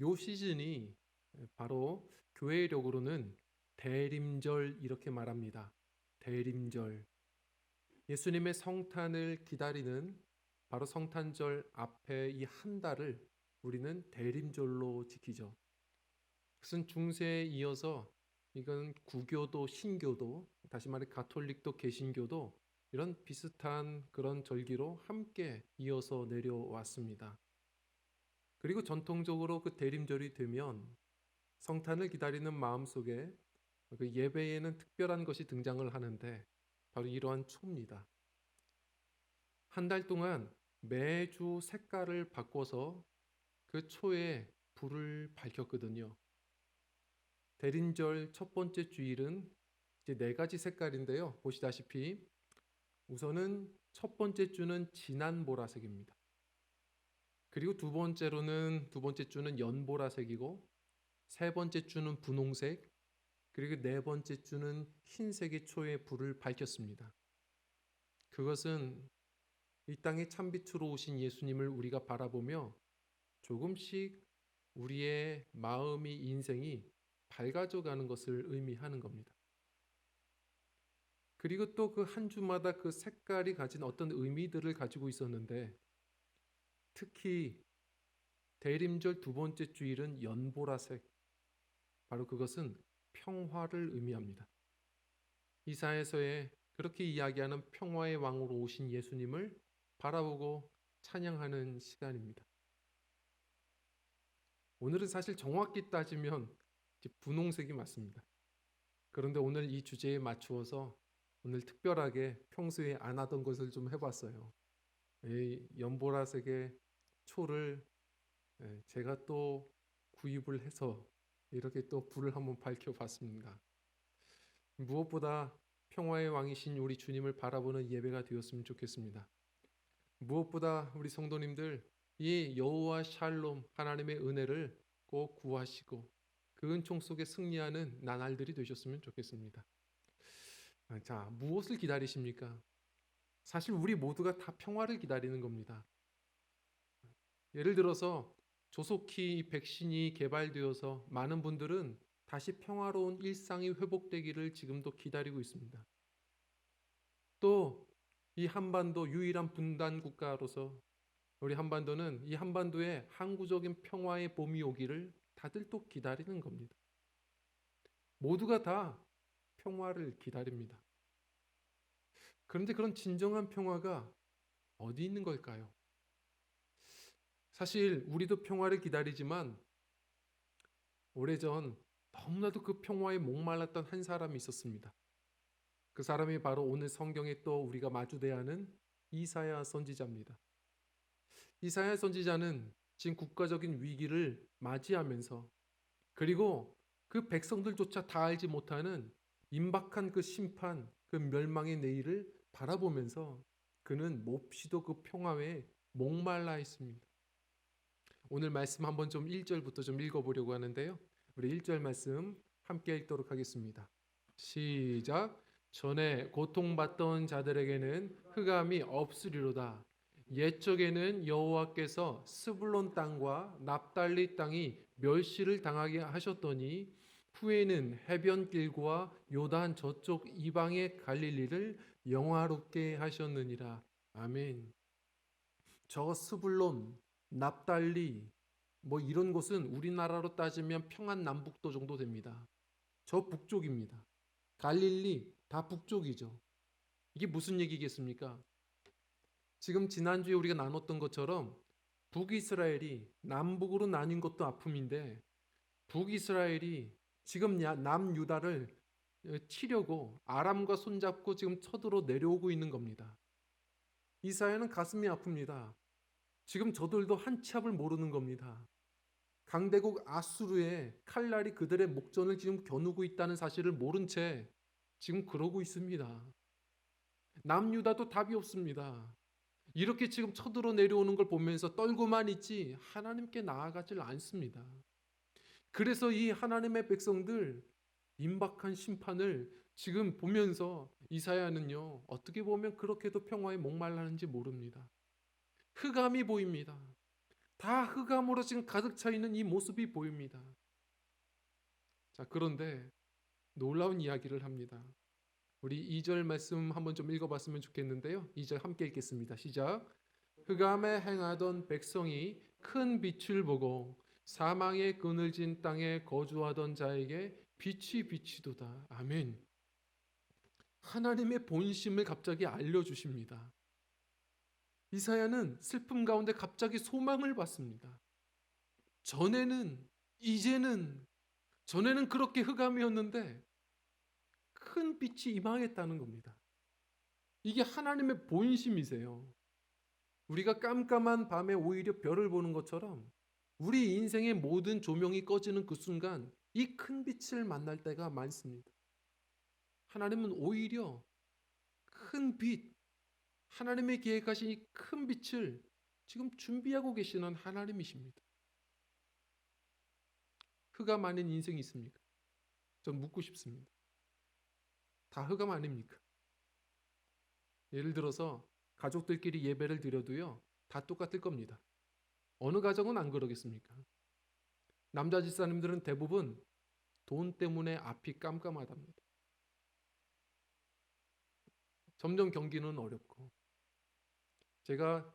요 시즌이 바로 교회력으로는 대림절 이렇게 말합니다. 대림절. 예수님의 성탄을 기다리는 바로 성탄절 앞에 이 한 달을 우리는 대림절로 지키죠. 그것은 중세에 이어서 이건 구교도 신교도 다시 말해 가톨릭도 개신교도 이런 비슷한 그런 절기로 함께 이어서 내려왔습니다. 그리고 전통적으로 그 대림절이 되면 성탄을 기다리는 마음속에 그 예배에는 특별한 것이 등장을 하는데 바로 이러한 초입니다. 한 달 동안 매주 색깔을 바꿔서 그 초에 불을 밝혔거든요. 대림절 첫 번째 주일은 이제 네 가지 색깔인데요. 보시다시피 우선은 첫 번째 주는 진한 보라색입니다. 그리고 두 번째 주는 연보라색이고 세 번째 주는 분홍색, 그리고 네 번째 주는 흰색의 초에 불을 밝혔습니다. 그것은 이 땅에 참빛으로 오신 예수님을 우리가 바라보며 조금씩 우리의 마음이 인생이 밝아져 가는 것을 의미하는 겁니다. 그리고 또 그 한 주마다 그 색깔이 가진 어떤 의미들을 가지고 있었는데 특히 대림절 두 번째 주일은 연보라색, 바로 그것은 평화를 의미합니다. 이사야서에 그렇게 이야기하는 평화의 왕으로 오신 예수님을 바라보고 찬양하는 시간입니다. 오늘은 사실 정확히 따지면 분홍색이 맞습니다. 그런데 오늘 이 주제에 맞추어서 오늘 특별하게 평소에 안 하던 것을 좀 해봤어요. 이 연보라색의 초를 제가 또 구입을 해서 이렇게 또 불을 한번 밝혀봤습니다. 무엇보다 평화의 왕이신 우리 주님을 바라보는 예배가 되었으면 좋겠습니다. 무엇보다 우리 성도님들 이 여호와 샬롬 하나님의 은혜를 꼭 구하시고 그 은총 속에 승리하는 나날들이 되셨으면 좋겠습니다. 자, 무엇을 기다리십니까? 사실 우리 모두가 다 평화를 기다리는 겁니다. 예를 들어서 조속히 백신이 개발되어서 많은 분들은 다시 평화로운 일상이 회복되기를 지금도 기다리고 있습니다. 또 이 한반도 유일한 분단 국가로서 우리 한반도는 이 한반도에 항구적인 평화의 봄이 오기를 다들 또 기다리는 겁니다. 모두가 다 평화를 기다립니다. 그런데 그런 진정한 평화가 어디 있는 걸까요? 사실 우리도 평화를 기다리지만 오래전 너무나도 그 평화에 목말랐던 한 사람이 있었습니다. 그 사람이 바로 오늘 성경에 또 우리가 마주대야 하는 이사야 선지자입니다. 이사야 선지자는 지금 국가적인 위기를 맞이하면서 그리고 그 백성들조차 다 알지 못하는 임박한 그 심판, 그 멸망의 내일을 바라보면서 그는 몹시도 그 평화에 목말라 있습니다. 오늘 말씀 한번 좀 1절부터 좀 읽어보려고 하는데요. 우리 1절 말씀 함께 읽도록 하겠습니다. 시작. 전에 고통받던 자들에게는 흑암이 없으리로다. 옛적에는 여호와께서 스불론 땅과 납달리 땅이 멸시를 당하게 하셨더니 후에는 해변길과 요단 저쪽 이방의 갈릴리를 영화롭게 하셨느니라. 아멘. 저 스불론, 납달리 뭐 이런 곳은 우리나라로 따지면 평안 남북도 정도 됩니다. 저 북쪽입니다. 갈릴리 다 북쪽이죠. 이게 무슨 얘기겠습니까? 지금 지난주에 우리가 나눴던 것처럼 북이스라엘이 남북으로 나뉜 것도 아픔인데 북이스라엘이 지금 남유다를 치려고 아람과 손잡고 지금 쳐들어 내려오고 있는 겁니다. 이사야는 가슴이 아픕니다. 지금 저들도 한치 앞을 모르는 겁니다. 강대국 아수르의 칼날이 그들의 목전을 지금 겨누고 있다는 사실을 모른 채 지금 그러고 있습니다. 남유다도 답이 없습니다. 이렇게 지금 쳐들어 내려오는 걸 보면서 떨고만 있지 하나님께 나아가질 않습니다. 그래서 이 하나님의 백성들 임박한 심판을 지금 보면서 이사야는요 어떻게 보면 그렇게도 평화에 목말라는지 모릅니다. 흑암이 보입니다. 다 흑암으로 지금 가득 차 있는 이 모습이 보입니다. 자, 그런데 놀라운 이야기를 합니다. 우리 2절 말씀 한번 좀 읽어봤으면 좋겠는데요. 2절 함께 읽겠습니다. 시작. 흑암에 행하던 백성이 큰 빛을 보고 사망의 그늘진 땅에 거주하던 자에게 빛이 비치도다. 아멘. 하나님의 본심을 갑자기 알려주십니다. 이사야는 슬픔 가운데 갑자기 소망을 받습니다. 전에는 그렇게 흑암이었는데 큰 빛이 임하겠다는 겁니다. 이게 하나님의 본심이세요. 우리가 깜깜한 밤에 오히려 별을 보는 것처럼 우리 인생의 모든 조명이 꺼지는 그 순간 이 큰 빛을 만날 때가 많습니다. 하나님은 오히려 큰 빛, 하나님의 계획하신 이 큰 빛을 지금 준비하고 계시는 하나님이십니다. 흑암 아닌 인생이 있습니까? 전 묻고 싶습니다. 다 흑암 아닙니까? 예를 들어서 가족들끼리 예배를 드려도요, 다 똑같을 겁니다. 어느 가정은 안 그러겠습니까? 남자 집사님들은 대부분 돈 때문에 앞이 깜깜하답니다. 점점 경기는 어렵고, 제가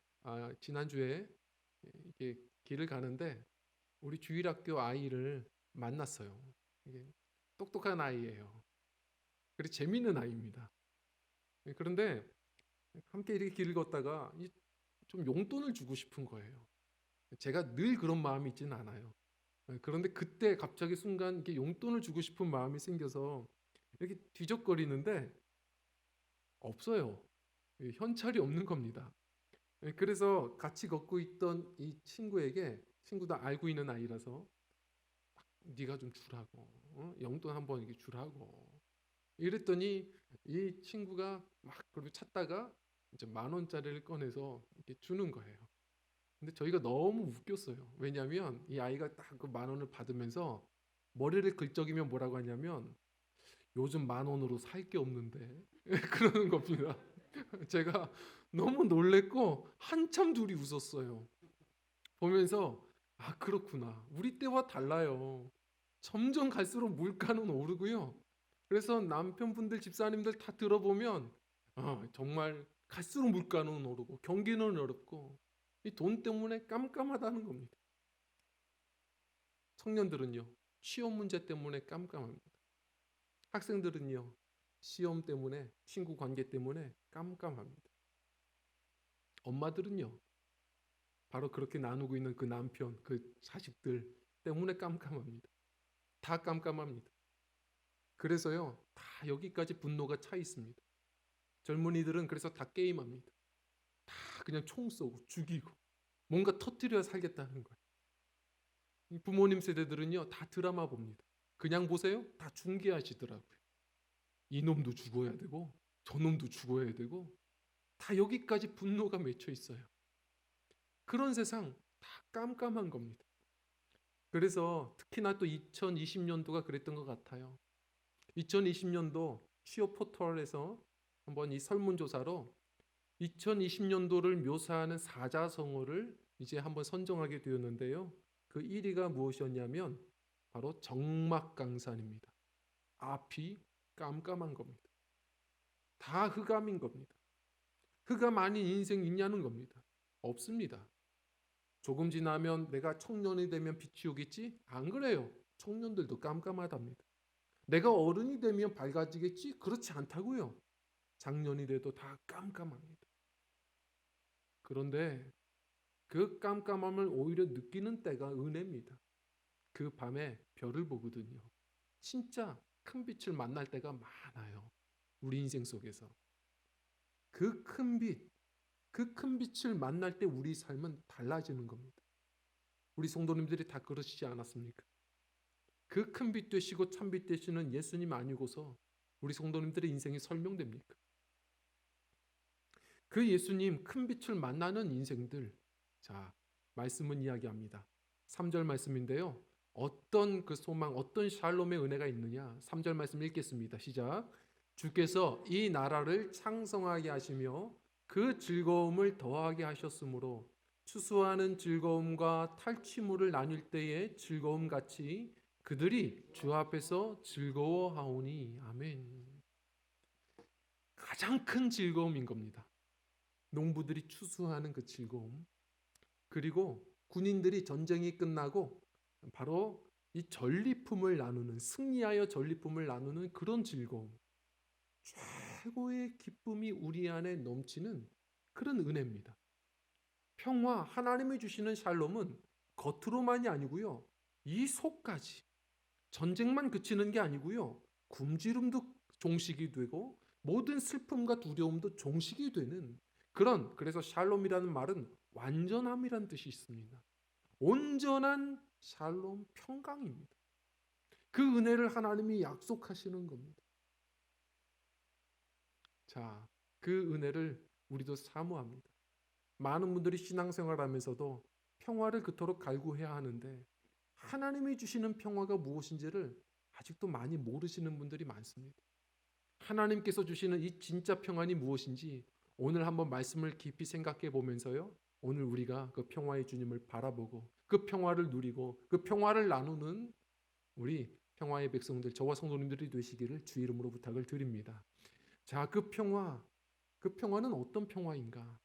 지난주에 이렇게 길을 가는데 우리 주일학교 아이를 만났어요. 이게 똑똑한 아이예요. 그리고 재밌는 아이입니다. 그런데 함께 이렇게 길을 걷다가 좀 용돈을 주고 싶은 거예요. 제가 늘 그런 마음이 있지는 않아요. 그런데 그때 갑자기 순간 이렇게 용돈을 주고 싶은 마음이 생겨서 이렇게 뒤적거리는데 없어요. 현찰이 없는 겁니다. 그래서 같이 걷고 있던 이 친구도 알고 있는 아이라서 네가 좀 주라고, 용돈 한번 이렇게 주라고 이랬더니 이 친구가 막 그걸 찾다가 이제 10,000원짜리를 꺼내서 이렇게 주는 거예요. 근데 저희가 너무 웃겼어요. 왜냐하면 이 아이가 딱 그 10,000원을 받으면서 머리를 긁적이면 뭐라고 하냐면 요즘 10,000원으로 살 게 없는데 그러는 겁니다. 제가 너무 놀랬고 한참 둘이 웃었어요. 보면서 그렇구나. 우리 때와 달라요. 점점 갈수록 물가는 오르고요. 그래서 남편분들 집사님들 다 들어보면 정말 갈수록 물가는 오르고 경기는 어렵고 이 돈 때문에 깜깜하다는 겁니다. 청년들은요, 취업 문제 때문에 깜깜합니다. 학생들은요, 시험 때문에, 친구 관계 때문에 깜깜합니다. 엄마들은요, 바로 그렇게 나누고 있는 그 남편, 그 자식들 때문에 깜깜합니다. 다 깜깜합니다. 그래서요, 다 여기까지 분노가 차 있습니다. 젊은이들은 그래서 다 게임합니다. 다 그냥 총 쏘고 죽이고 뭔가 터뜨려야 살겠다는 거예요. 부모님 세대들은요, 다 드라마 봅니다. 그냥 보세요? 다 중계하시더라고요. 이놈도 죽어야 되고 저놈도 죽어야 되고 다 여기까지 분노가 맺혀 있어요. 그런 세상 다 깜깜한 겁니다. 그래서 특히나 또 2020년도가 그랬던 것 같아요. 2020년도 취업 포털에서 한번 이 설문조사로 2020년도를 묘사하는 사자성어를 이제 한번 선정하게 되었는데요. 그 1위가 무엇이었냐면 바로 적막강산입니다. 앞이 깜깜한 겁니다. 다 흑암인 겁니다. 흑암 아닌 인생 있냐는 겁니다. 없습니다. 조금 지나면 내가 청년이 되면 빛이 오겠지? 안 그래요. 청년들도 깜깜하답니다. 내가 어른이 되면 밝아지겠지? 그렇지 않다고요. 장년이 돼도 다 깜깜합니다. 그런데 그 깜깜함을 오히려 느끼는 때가 은혜입니다. 그 밤에 별을 보거든요. 진짜 큰 빛을 만날 때가 많아요. 우리 인생 속에서. 그 큰 빛, 그 큰 빛을 만날 때 우리 삶은 달라지는 겁니다. 우리 성도님들이 다 그러시지 않았습니까? 그 큰 빛 되시고 참 빛 되시는 예수님 아니고서 우리 성도님들의 인생이 설명됩니까? 그 예수님 큰 빛을 만나는 인생들, 자, 말씀은 이야기합니다. 3절 말씀인데요. 어떤 그 소망, 어떤 샬롬의 은혜가 있느냐? 3절 말씀 읽겠습니다. 시작. 주께서 이 나라를 창성하게 하시며 그 즐거움을 더하게 하셨으므로 추수하는 즐거움과 탈취물을 나눌 때의 즐거움 같이 그들이 주 앞에서 즐거워하오니. 아멘. 가장 큰 즐거움인 겁니다. 농부들이 추수하는 그 즐거움. 그리고 군인들이 전쟁이 끝나고 바로 이 전리품을 나누는, 승리하여 전리품을 나누는 그런 즐거움. 최고의 기쁨이 우리 안에 넘치는 그런 은혜입니다. 평화, 하나님이 주시는 샬롬은 겉으로만이 아니고요, 이 속까지. 전쟁만 그치는 게 아니고요, 굶주림도 종식이 되고 모든 슬픔과 두려움도 종식이 되는 그런, 그래서 샬롬이라는 말은 완전함이란 뜻이 있습니다. 온전한 샬롬, 평강입니다. 그 은혜를 하나님이 약속하시는 겁니다. 자, 그 은혜를 우리도 사모합니다. 많은 분들이 신앙생활하면서도 평화를 그토록 갈구해야 하는데 하나님이 주시는 평화가 무엇인지를 아직도 많이 모르시는 분들이 많습니다. 하나님께서 주시는 이 진짜 평안이 무엇인지 오늘 한번 말씀을 깊이 생각해 보면서요, 오늘 우리가 그 평화의 주님을 바라보고 그 평화를 누리고 그 평화를 나누는 우리 평화의 백성들, 저와 성도님들이 되시기를 주 이름으로 부탁을 드립니다. 자, 그 평화는 어떤 평화인가?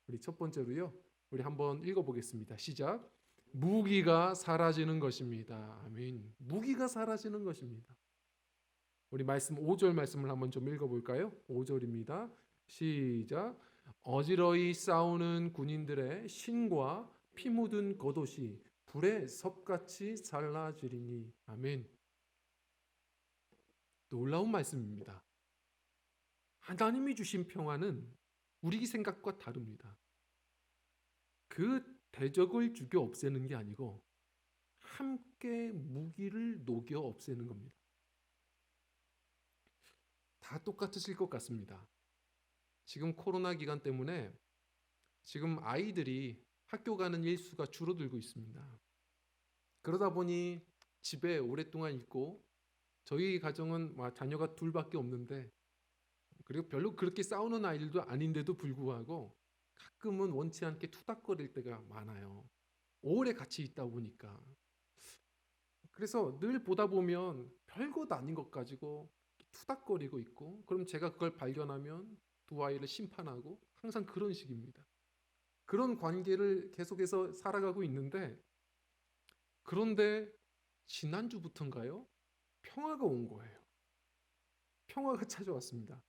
우리 첫 번째로요, 우리 한번 읽어보겠습니다. 시작. 무기가 사라지는 것입니다. 아멘. 무기가 사라지는 것입니다. 우리 말씀 5절 말씀을 한번 좀 읽어볼까요? 5절입니다. 시작. 어지러이 싸우는 군인들의 신과 피 묻은 겉옷이 불에 섭같이 살라지리니. 아멘. 놀라운 말씀입니다. 하나님이 주신 평화는 우리 생각과 다릅니다. 그 대적을 죽여 없애는 게 아니고 함께 무기를 녹여 없애는 겁니다. 다 똑같으실 것 같습니다. 지금 코로나 기간 때문에 지금 아이들이 학교 가는 일수가 줄어들고 있습니다. 그러다 보니 집에 오랫동안 있고, 저희 가정은 자녀가 둘밖에 없는데, 그리고 별로 그렇게 싸우는 아이들도 아닌데도 불구하고 가끔은 원치 않게 투닥거릴 때가 많아요. 오래 같이 있다 보니까. 그래서 늘 보다 보면 별것 아닌 것 가지고 투닥거리고 있고, 그럼 제가 그걸 발견하면 두 아이를 심판하고, 항상 그런 식입니다. 그런 관계를 계속해서 살아가고 있는데, 그런데 지난주부터인가요? 평화가 온 거예요. 평화가 찾아왔습니다.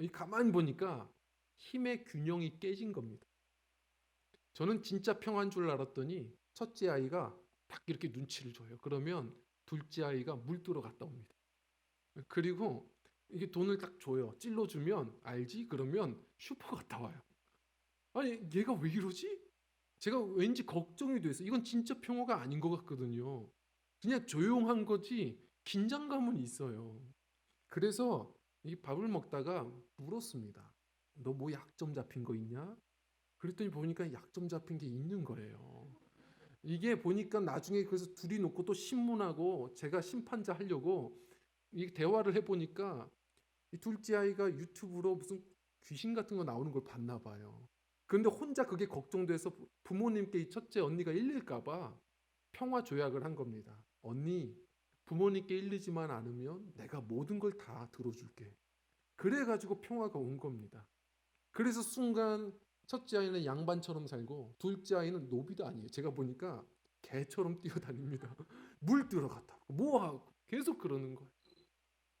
이 가만히 보니까 힘의 균형이 깨진 겁니다. 저는 진짜 평화인 줄 알았더니 첫째 아이가 딱 이렇게 눈치를 줘요. 그러면 둘째 아이가 물들어 갔다 옵니다. 그리고 이게 돈을 딱 줘요. 찔러주면 알지? 그러면 슈퍼 갔다 와요. 아니, 얘가 왜 이러지? 제가 왠지 걱정이 돼서, 이건 진짜 평화가 아닌 것 같거든요. 그냥 조용한 거지 긴장감은 있어요. 그래서 이 밥을 먹다가 물었습니다. 너 뭐 약점 잡힌 거 있냐? 그랬더니 보니까 약점 잡힌 게 있는 거예요. 이게 보니까 나중에 그래서 둘이 놓고 또 신문하고 제가 심판자 하려고 이 대화를 해보니까 이 둘째 아이가 유튜브로 무슨 귀신 같은 거 나오는 걸 봤나 봐요. 그런데 혼자 그게 걱정돼서 부모님께 이 첫째 언니가 일릴까 봐 평화 조약을 한 겁니다. 언니, 부모님께 일리지만 않으면 내가 모든 걸 다 들어줄게. 그래가지고 평화가 온 겁니다. 그래서 순간 첫째 아이는 양반처럼 살고 둘째 아이는 노비도 아니에요. 제가 보니까 개처럼 뛰어다닙니다. 물 들어갔다 뭐하고 계속 그러는 거예요.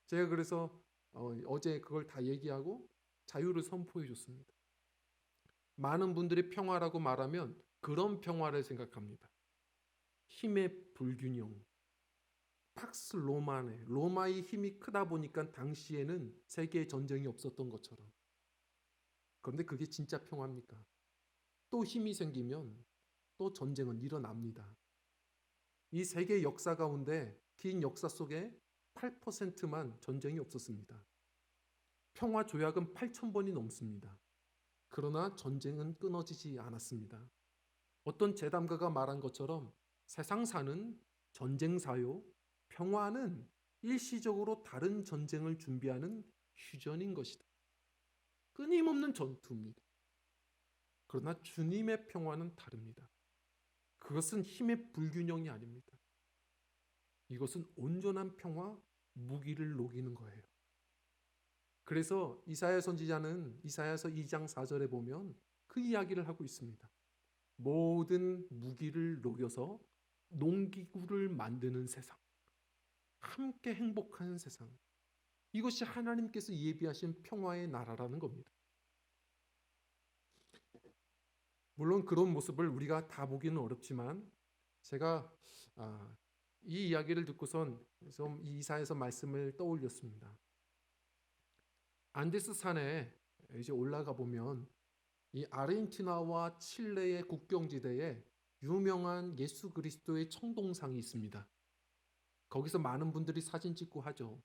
제가 그래서 어제 그걸 다 얘기하고 자유를 선포해 줬습니다. 많은 분들이 평화라고 말하면 그런 평화를 생각합니다. 힘의 불균형. 팍스 로마네, 로마의 힘이 크다 보니까 당시에는 세계에 전쟁이 없었던 것처럼. 그런데 그게 진짜 평화입니까? 또 힘이 생기면 또 전쟁은 일어납니다. 이 세계 역사 가운데 긴 역사 속에 8%만 전쟁이 없었습니다. 평화 조약은 8,000번이 넘습니다. 그러나 전쟁은 끊어지지 않았습니다. 어떤 재담가가 말한 것처럼 세상사는 전쟁사요, 평화는 일시적으로 다른 전쟁을 준비하는 휴전인 것이다. 끊임없는 전투입니다. 그러나 주님의 평화는 다릅니다. 그것은 힘의 불균형이 아닙니다. 이것은 온전한 평화, 무기를 녹이는 거예요. 그래서 이사야 선지자는 이사야서 2장 4절에 보면 그 이야기를 하고 있습니다. 모든 무기를 녹여서 농기구를 만드는 세상, 함께 행복한 세상, 이것이 하나님께서 예비하신 평화의 나라라는 겁니다. 물론 그런 모습을 우리가 다 보기는 어렵지만 제가 이 이야기를 듣고선 좀 이사야서 말씀을 떠올렸습니다. 안데스 산에 이제 올라가 보면 이 아르헨티나와 칠레의 국경지대에 유명한 예수 그리스도의 청동상이 있습니다. 거기서 많은 분들이 사진 찍고 하죠.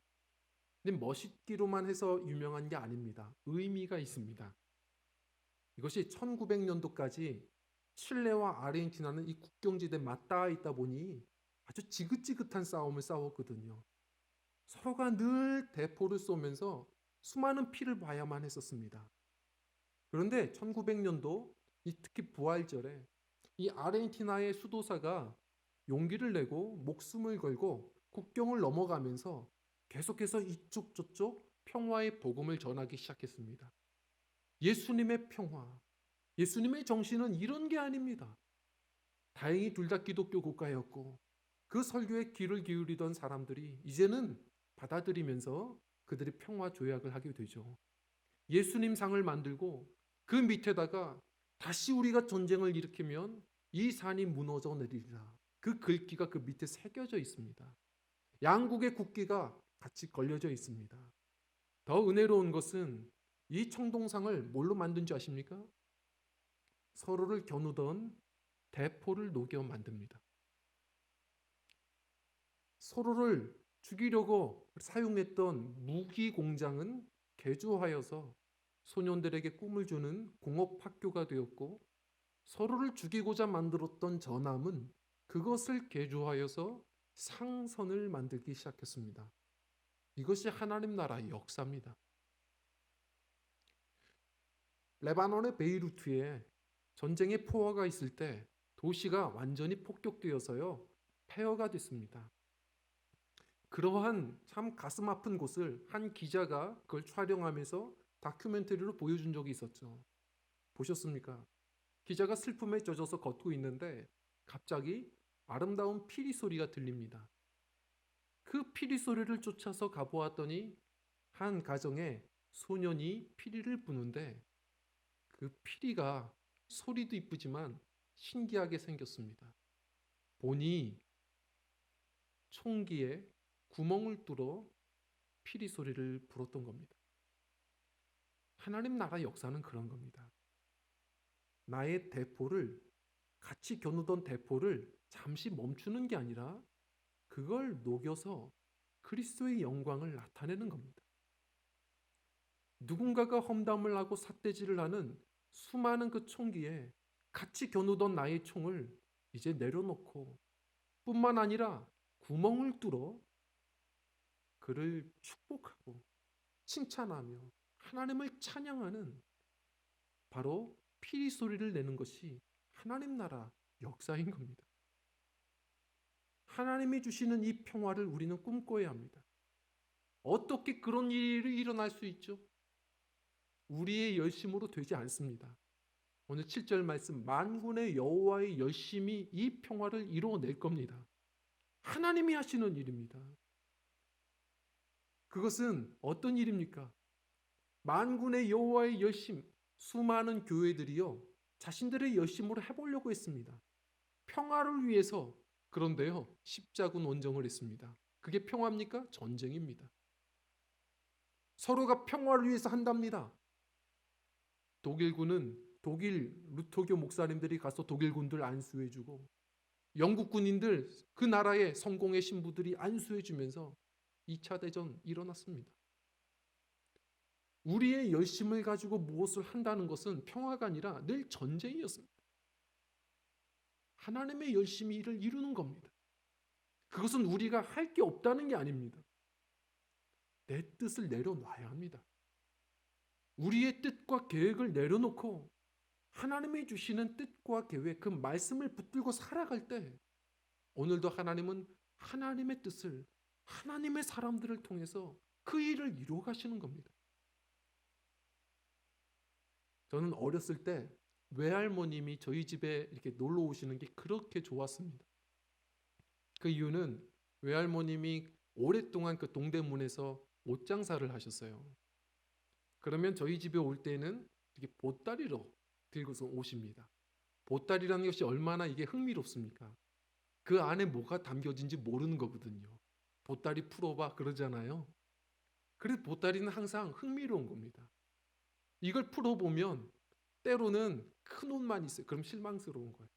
근데 멋있기로만 해서 유명한 게 아닙니다. 의미가 있습니다. 이것이 1900년도까지 칠레와 아르헨티나는 이 국경지대에 맞닿아 있다 보니 아주 지긋지긋한 싸움을 싸웠거든요. 서로가 늘 대포를 쏘면서 수많은 피를 봐야만 했었습니다. 그런데 1900년도 특히 부활절에 이 아르헨티나의 수도사가 용기를 내고 목숨을 걸고 국경을 넘어가면서 계속해서 이쪽 저쪽 평화의 복음을 전하기 시작했습니다. 예수님의 평화, 예수님의 정신은 이런 게 아닙니다. 다행히 둘 다 기독교 국가였고 그 설교에 귀를 기울이던 사람들이 이제는 받아들이면서 그들이 평화 조약을 하게 되죠. 예수님 상을 만들고 그 밑에다가 다시 우리가 전쟁을 일으키면 이 산이 무너져 내리리라. 그 글귀가 그 밑에 새겨져 있습니다. 양국의 국기가 같이 걸려져 있습니다. 더 은혜로운 것은 이 청동상을 뭘로 만든 줄 아십니까? 서로를 겨누던 대포를 녹여 만듭니다. 서로를 죽이려고 사용했던 무기 공장은 개조하여서 소년들에게 꿈을 주는 공업학교가 되었고, 서로를 죽이고자 만들었던 전함은 그것을 개조하여서 상선을 만들기 시작했습니다. 이것이 하나님 나라의 역사입니다. 레바논의 베이루트에 전쟁의 포화가 있을 때 도시가 완전히 폭격되어서요 폐허가 됐습니다. 그러한 참 가슴 아픈 곳을 한 기자가 그걸 촬영하면서 다큐멘터리로 보여준 적이 있었죠. 보셨습니까? 기자가 슬픔에 젖어서 걷고 있는데 갑자기 아름다운 피리 소리가 들립니다. 그 피리 소리를 쫓아서 가보았더니 한 가정에 소년이 피리를 부는데 그 피리가 소리도 이쁘지만 신기하게 생겼습니다. 보니 총기에 구멍을 뚫어 피리 소리를 불었던 겁니다. 하나님 나라 역사는 그런 겁니다. 나의 대포를 같이 겨누던 대포를 잠시 멈추는 게 아니라 그걸 녹여서 그리스도의 영광을 나타내는 겁니다. 누군가가 험담을 하고 삿대질을 하는 수많은 그 총기에 같이 겨누던 나의 총을 이제 내려놓고 뿐만 아니라 구멍을 뚫어 그를 축복하고 칭찬하며 하나님을 찬양하는 바로 피리 소리를 내는 것이 하나님 나라 역사인 겁니다. 하나님이 주시는 이 평화를 우리는 꿈꿔야 합니다. 어떻게 그런 일이 일어날 수 있죠? 우리의 열심으로 되지 않습니다. 오늘 7절 말씀, 만군의 여호와의 열심이 이 평화를 이루어낼 겁니다. 하나님이 하시는 일입니다. 그것은 어떤 일입니까? 만군의 여호와의 열심, 수많은 교회들이요 자신들의 열심으로 해보려고 했습니다. 평화를 위해서. 그런데요 십자군 원정을 했습니다. 그게 평화입니까? 전쟁입니다. 서로가 평화를 위해서 한답니다. 독일군은 독일 루터교 목사님들이 가서 독일군들 안수해주고, 영국 군인들 그 나라의 성공의 신부들이 안수해주면서 2차 대전 일어났습니다. 우리의 열심을 가지고 무엇을 한다는 것은 평화가 아니라 늘 전쟁이었습니다. 하나님의 열심히 일을 이루는 겁니다. 그것은 우리가 할 게 없다는 게 아닙니다. 내 뜻을 내려놔야 합니다. 우리의 뜻과 계획을 내려놓고 하나님이 주시는 뜻과 계획, 그 말씀을 붙들고 살아갈 때 오늘도 하나님은 하나님의 뜻을 하나님의 사람들을 통해서 그 일을 이루어 가시는 겁니다. 저는 어렸을 때 외할머님이 저희 집에 이렇게 놀러 오시는 게 그렇게 좋았습니다. 그 이유는 외할머님이 오랫동안 그 동대문에서 옷장사를 하셨어요. 그러면 저희 집에 올 때는 이렇게 보따리로 들고서 오십니다. 보따리라는 것이 얼마나 이게 흥미롭습니까? 그 안에 뭐가 담겨진지 모르는 거거든요. 보따리 풀어봐 그러잖아요. 그래서 보따리는 항상 흥미로운 겁니다. 이걸 풀어보면 때로는 큰 옷만 있어요. 그럼 실망스러운 거예요.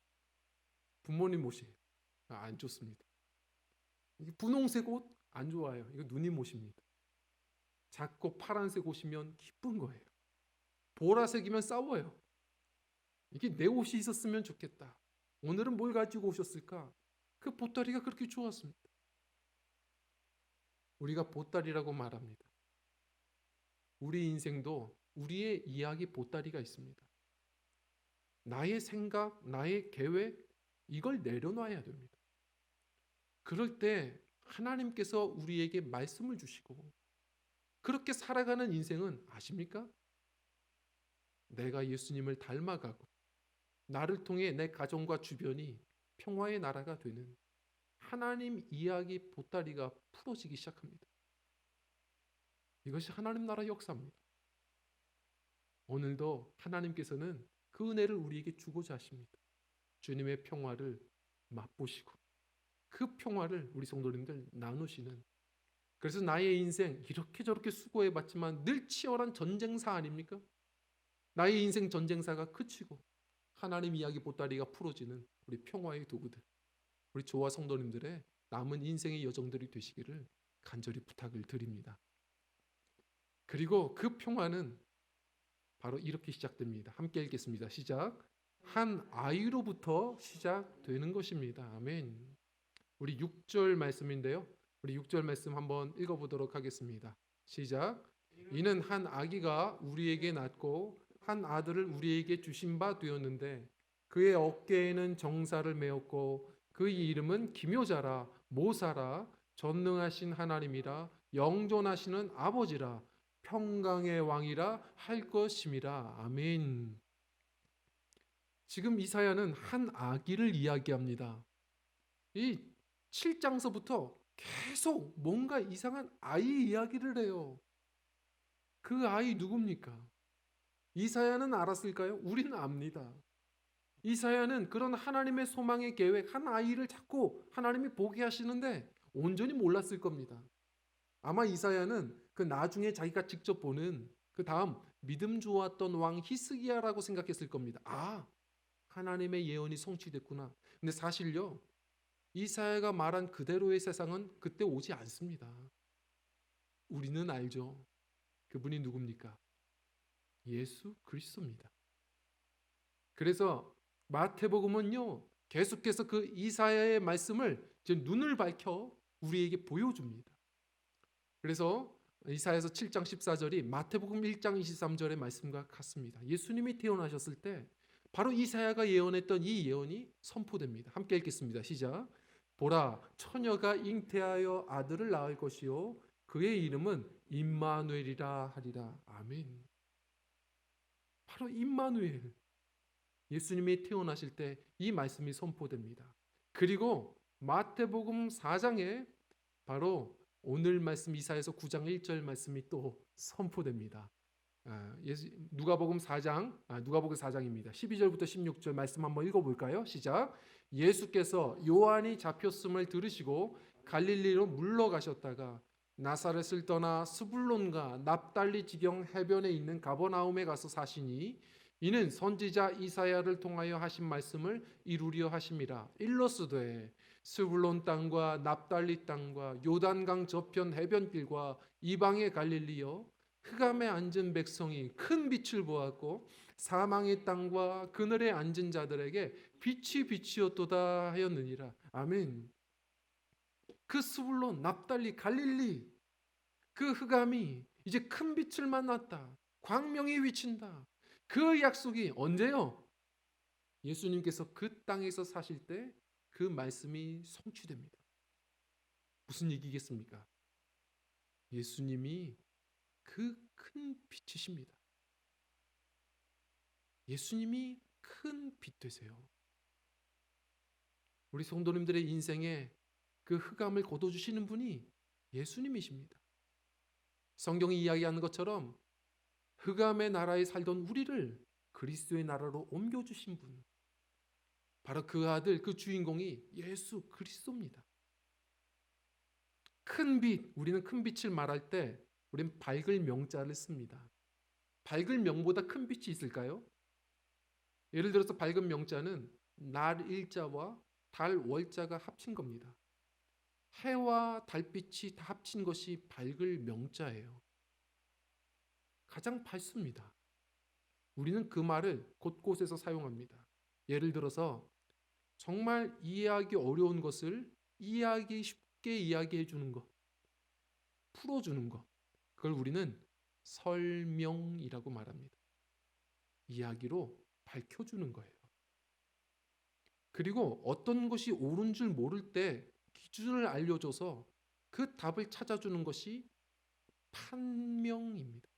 부모님 옷이 안 좋습니다. 분홍색 옷 안 좋아요. 이거 누님 옷입니다. 작고 파란색 옷이면 기쁜 거예요. 보라색이면 싸워요. 이게 내 옷이 있었으면 좋겠다. 오늘은 뭘 가지고 오셨을까? 그 보따리가 그렇게 좋았습니다. 우리가 보따리라고 말합니다. 우리 인생도 우리의 이야기 보따리가 있습니다. 나의 생각, 나의 계획, 이걸 내려놔야 됩니다. 그럴 때 하나님께서 우리에게 말씀을 주시고 그렇게 살아가는 인생은 아십니까? 내가 예수님을 닮아가고 나를 통해 내 가정과 주변이 평화의 나라가 되는 하나님 이야기 보따리가 풀어지기 시작합니다. 이것이 하나님 나라 역사입니다. 오늘도 하나님께서는 그 은혜를 우리에게 주고자 하십니다. 주님의 평화를 맛보시고 그 평화를 우리 성도님들 나누시는, 그래서 나의 인생 이렇게 저렇게 수고해봤지만 늘 치열한 전쟁사 아닙니까? 나의 인생 전쟁사가 그치고 하나님 이야기 보따리가 풀어지는 우리 평화의 도구들, 우리 조화 성도님들의 남은 인생의 여정들이 되시기를 간절히 부탁을 드립니다. 그리고 그 평화는 바로 이렇게 시작됩니다. 함께 읽겠습니다. 시작. 한 아이로부터 시작되는 것입니다. 아멘. 우리 6절 말씀인데요. 우리 6절 말씀 한번 읽어보도록 하겠습니다. 시작. 이는 한 아기가 우리에게 낳고 한 아들을 우리에게 주신 바 되었는데 그의 어깨에는 정사를 메었고 그의 이름은 기묘자라 모사라 전능하신 하나님이라 영존하시는 아버지라 평강의 왕이라 할 것임이라. 아멘. 지금 이사야는 한 아기를 이야기합니다. 이 7장서부터 계속 뭔가 이상한 아이 이야기를 해요. 그 아이 누굽니까? 이사야는 알았을까요? 우리는 압니다. 이사야는 그런 하나님의 소망의 계획, 한 아이를 자꾸 하나님이 보게 하시는데 온전히 몰랐을 겁니다. 아마 이사야는 그 나중에 자기가 직접 보는 그 다음 믿음 좋았던 왕 히스기야라고 생각했을 겁니다. 아, 하나님의 예언이 성취됐구나. 근데 사실요, 이사야가 말한 그대로의 세상은 그때 오지 않습니다. 우리는 알죠. 그분이 누굽니까? 예수 그리스도입니다. 그래서 마태복음은요, 계속해서 그 이사야의 말씀을 이제 눈을 밝혀 우리에게 보여줍니다. 그래서 이사야서 7장 14절이 마태복음 1장 23절의 말씀과 같습니다. 예수님이 태어나셨을 때 바로 이사야가 예언했던 이 예언이 선포됩니다. 함께 읽겠습니다. 시작. 보라, 처녀가 잉태하여 아들을 낳을 것이요 그의 이름은 임마누엘이라 하리라. 아멘. 바로 임마누엘, 예수님이 태어나실 때 이 말씀이 선포됩니다. 그리고 마태복음 4장에 바로 오늘 말씀 이사야서 9장 1절 말씀이 또 선포됩니다. 누가복음 4장입니다. 12절부터 16절 말씀 한번 읽어볼까요? 시작. 예수께서 요한이 잡혔음을 들으시고 갈릴리로 물러가셨다가 나사렛을 떠나 스불론과 납달리 지경 해변에 있는 가버나움에 가서 사시니 이는 선지자 이사야를 통하여 하신 말씀을 이루려 하심이라. 일러스되 스불론 땅과 납달리 땅과 요단강 저편 해변길과 이방의 갈릴리여 흑암에 앉은 백성이 큰 빛을 보았고 사망의 땅과 그늘에 앉은 자들에게 빛이 빛이었도다 하였느니라. 아멘. 그 스불론, 납달리, 갈릴리, 그 흑암이 이제 큰 빛을 만났다. 광명이 비친다. 그 약속이 언제요? 예수님께서 그 땅에서 사실 때 그 말씀이 성취됩니다. 무슨 얘기겠습니까? 예수님이 그 큰 빛이십니다. 예수님이 큰 빛 되세요. 우리 성도님들의 인생에 그 흑암을 걷어주시는 분이 예수님이십니다. 성경이 이야기하는 것처럼 흑암의 나라에 살던 우리를 그리스도의 나라로 옮겨주신 분, 바로 그 아들, 그 주인공이 예수 그리스도입니다. 큰 빛, 우리는 큰 빛을 말할 때 우리는 밝을 명자를 씁니다. 밝을 명보다 큰 빛이 있을까요? 예를 들어서 밝은 명자는 날 일자와 달 월자가 합친 겁니다. 해와 달빛이 다 합친 것이 밝을 명자예요. 가장 밝습니다. 우리는 그 말을 곳곳에서 사용합니다. 예를 들어서 정말 이해하기 어려운 것을 이해하기 쉽게 이야기해 주는 것, 풀어주는 것, 그걸 우리는 설명이라고 말합니다. 이야기로 밝혀주는 거예요. 그리고 어떤 것이 옳은 줄 모를 때 기준을 알려줘서 그 답을 찾아주는 것이 판명입니다.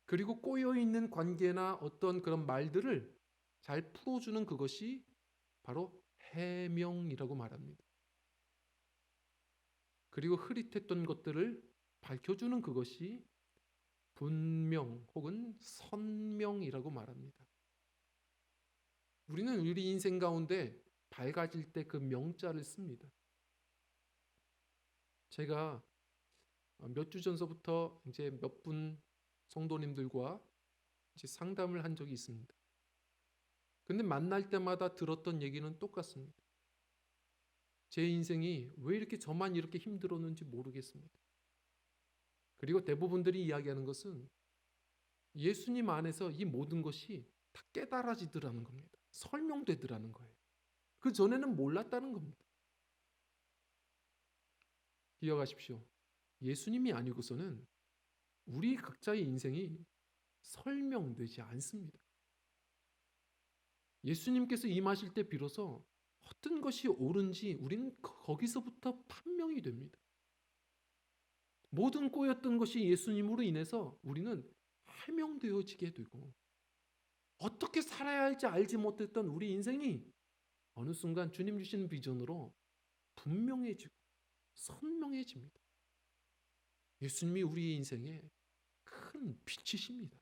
그리고 꼬여있는 관계나 어떤 그런 말들을 잘 풀어주는 그것이 바로 해명이라고 말합니다. 그리고 흐릿했던 것들을 밝혀주는 그것이 분명 혹은 선명이라고 말합니다. 우리는 우리 인생 가운데 밝아질 때 그 명자를 씁니다. 제가 몇 주 전서부터 이제 몇 분 성도님들과 이제 상담을 한 적이 있습니다. 근데 만날 때마다 들었던 얘기는 똑같습니다. 제 인생이 왜 이렇게 저만 이렇게 힘들었는지 모르겠습니다. 그리고 대부분들이 이야기하는 것은 예수님 안에서 이 모든 것이 다 깨달아지더라는 겁니다. 설명되더라는 거예요. 그 전에는 몰랐다는 겁니다. 기억하십시오. 예수님이 아니고서는 우리 각자의 인생이 설명되지 않습니다. 예수님께서 임하실 때 비로소 어떤 것이 옳은지 우리는 거기서부터 판명이 됩니다. 모든 꼬였던 것이 예수님으로 인해서 우리는 해명되어지게 되고 어떻게 살아야 할지 알지 못했던 우리 인생이 어느 순간 주님 주시는 비전으로 분명해지고 선명해집니다. 예수님이 우리 인생에 큰 빛이십니다.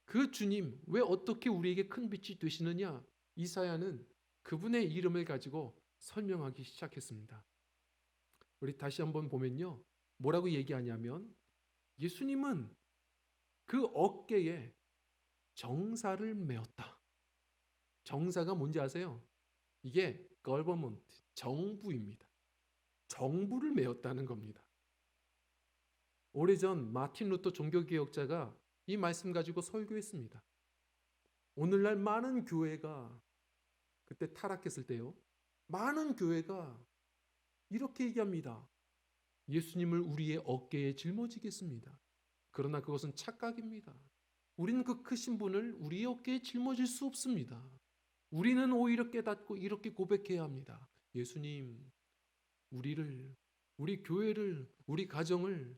그 주님 왜 어떻게 우리에게 큰 빛이 되시느냐? 이사야는 그분의 이름을 가지고 설명하기 시작했습니다. 우리 다시 한번 보면요. 뭐라고 얘기하냐면 예수님은 그 어깨에 정사를 메었다. 정사가 뭔지 아세요? 이게 government, 정부입니다. 정부를 메었다는 겁니다. 오래전 마틴 루터 종교개혁자가 이 말씀 가지고 설교했습니다. 오늘날 많은 교회가 그때 타락했을 때요. 많은 교회가 이렇게 얘기합니다. 예수님을 우리의 어깨에 짊어지겠습니다. 그러나 그것은 착각입니다. 우리는 그 크신 분을 우리의 어깨에 짊어질 수 없습니다. 우리는 오히려 깨닫고 이렇게 고백해야 합니다. 예수님, 우리를, 우리 교회를, 우리 가정을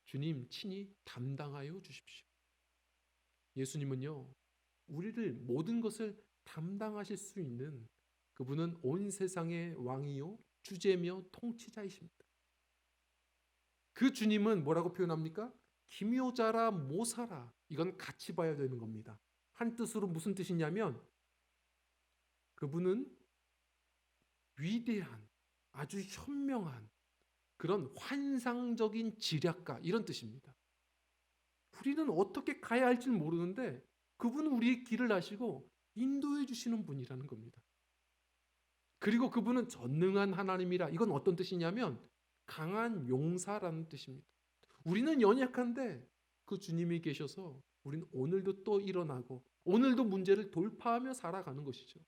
주님 친히 담당하여 주십시오. 예수님은요, 우리를 모든 것을 담당하실 수 있는 그분은 온 세상의 왕이요, 주제며 통치자이십니다. 그 주님은 뭐라고 표현합니까? 기묘자라 모사라. 이건 같이 봐야 되는 겁니다. 한 뜻으로 무슨 뜻이냐면 그분은 위대한, 아주 현명한 그런 환상적인 지략가 이런 뜻입니다. 우리는 어떻게 가야 할지 모르는데 그분은 우리의 길을 아시고 인도해 주시는 분이라는 겁니다. 그리고 그분은 전능한 하나님이라. 이건 어떤 뜻이냐면 강한 용사라는 뜻입니다. 우리는 연약한데 그 주님이 계셔서 우리는 오늘도 또 일어나고 오늘도 문제를 돌파하며 살아가는 것이죠.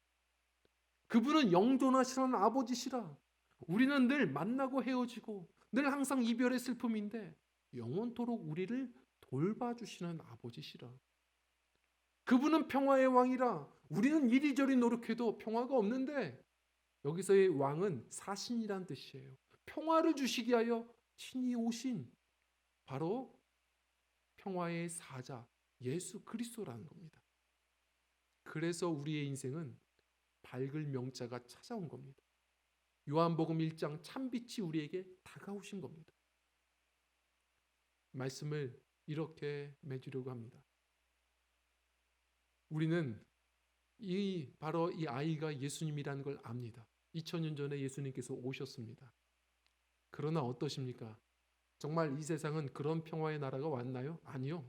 그분은 영존하시는 아버지시라. 우리는 늘 만나고 헤어지고 늘 항상 이별의 슬픔인데 영원토록 우리를 돌봐주시는 아버지시라. 그분은 평화의 왕이라 우리는 이리저리 노력해도 평화가 없는데 여기서의 왕은 사신이란 뜻이에요. 평화를 주시기 위하여 친히 오신 바로 평화의 사자 예수 그리스도라는 겁니다. 그래서 우리의 인생은 밝을 명자가 찾아온 겁니다. 요한복음 1장 참빛이 우리에게 다가오신 겁니다. 말씀을 이렇게 맺으려고 합니다. 우리는 바로 이 아이가 예수님이라는 걸 압니다. 2000년 전에 예수님께서 오셨습니다. 그러나 어떠십니까? 정말 이 세상은 그런 평화의 나라가 왔나요? 아니요.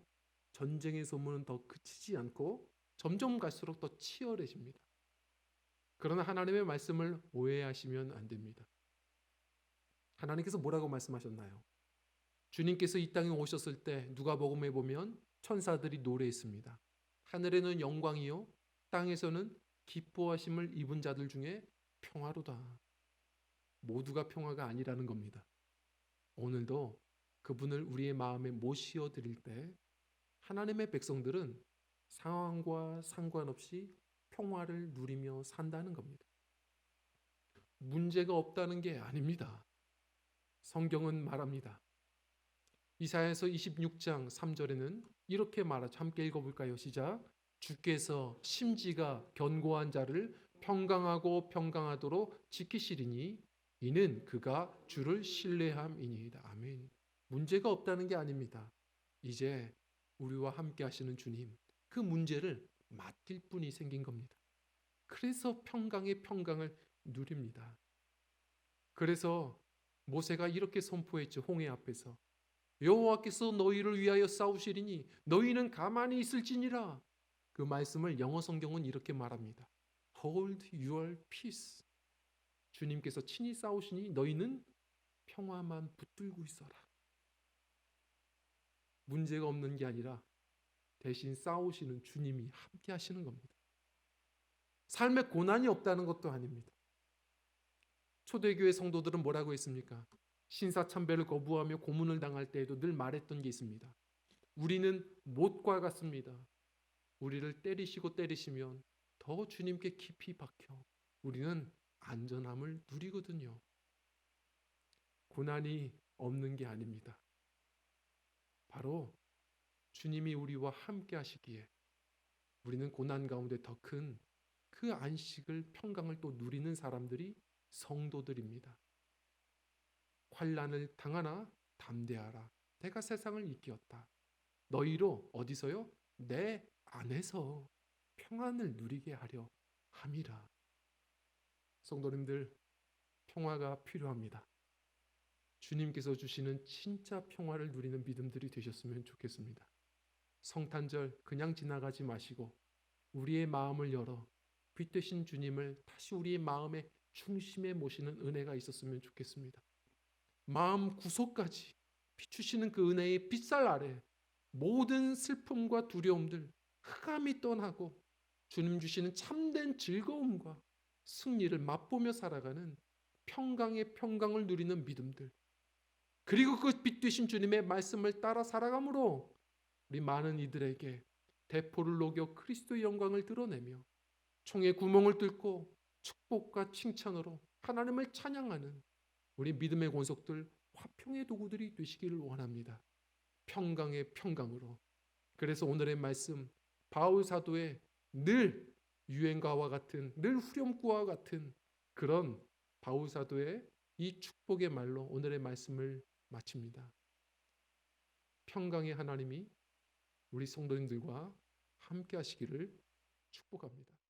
전쟁의 소문은 더 그치지 않고 점점 갈수록 더 치열해집니다. 그러나 하나님의 말씀을 오해하시면 안 됩니다. 하나님께서 뭐라고 말씀하셨나요? 주님께서 이 땅에 오셨을 때 누가복음에 보면 천사들이 노래했습니다. 하늘에는 영광이요 땅에서는 기뻐하심을 입은 자들 중에 평화로다. 모두가 평화가 아니라는 겁니다. 오늘도 그분을 우리의 마음에 모시어 드릴 때 하나님의 백성들은 상황과 상관없이 평화를 누리며 산다는 겁니다. 문제가 없다는 게 아닙니다. 성경은 말합니다. 이사야서 26장 3절에는 이렇게 말하죠. 함께 읽어볼까요? 시작. 주께서 심지가 견고한 자를 평강하고 평강하도록 지키시리니 이는 그가 주를 신뢰함이니이다. 아멘. 문제가 없다는 게 아닙니다. 이제 우리와 함께 하시는 주님, 그 문제를 맡길 뿐이 생긴 겁니다. 그래서 평강의 평강을 누립니다. 그래서 모세가 이렇게 선포했죠. 홍해 앞에서. 여호와께서 너희를 위하여 싸우시리니 너희는 가만히 있을지니라. 그 말씀을 영어 성경은 이렇게 말합니다. Hold your peace. 주님께서 친히 싸우시니 너희는 평화만 붙들고 있어라. 문제가 없는 게 아니라 대신 싸우시는 주님이 함께 하시는 겁니다. 삶에 고난이 없다는 것도 아닙니다. 초대교회 성도들은 뭐라고 했습니까? 신사참배를 거부하며 고문을 당할 때에도 늘 말했던 게 있습니다. 우리는 못과 같습니다. 우리를 때리시고 때리시면 더 주님께 깊이 박혀 우리는 안전함을 누리거든요. 고난이 없는 게 아닙니다. 바로 주님이 우리와 함께 하시기에 우리는 고난 가운데 더 큰 그 안식을 평강을 또 누리는 사람들이 성도들입니다. 환난을 당하나 담대하라. 내가 세상을 이기었다. 너희로 어디서요? 내 안에서 평안을 누리게 하려 함이라. 성도님들, 평화가 필요합니다. 주님께서 주시는 진짜 평화를 누리는 믿음들이 되셨으면 좋겠습니다. 성탄절 그냥 지나가지 마시고 우리의 마음을 열어 빛 되신 주님을 다시 우리의 마음의 중심에 모시는 은혜가 있었으면 좋겠습니다. 마음 구석까지 비추시는 그 은혜의 빛살 아래 모든 슬픔과 두려움들 흑암이 떠나고 주님 주시는 참된 즐거움과 승리를 맛보며 살아가는 평강의 평강을 누리는 믿음들, 그리고 그 빛 되신 주님의 말씀을 따라 살아감으로 우리 많은 이들에게 대포를 녹여 그리스도의 영광을 드러내며 총의 구멍을 뚫고 축복과 칭찬으로 하나님을 찬양하는 우리 믿음의 권속들, 화평의 도구들이 되시기를 원합니다. 평강의 평강으로. 그래서 오늘의 말씀, 바울 사도의 늘 유행가와 같은, 늘 후렴구와 같은 그런 바울 사도의 이 축복의 말로 오늘의 말씀을 마칩니다. 평강의 하나님이 우리 성도님들과 함께 하시기를 축복합니다.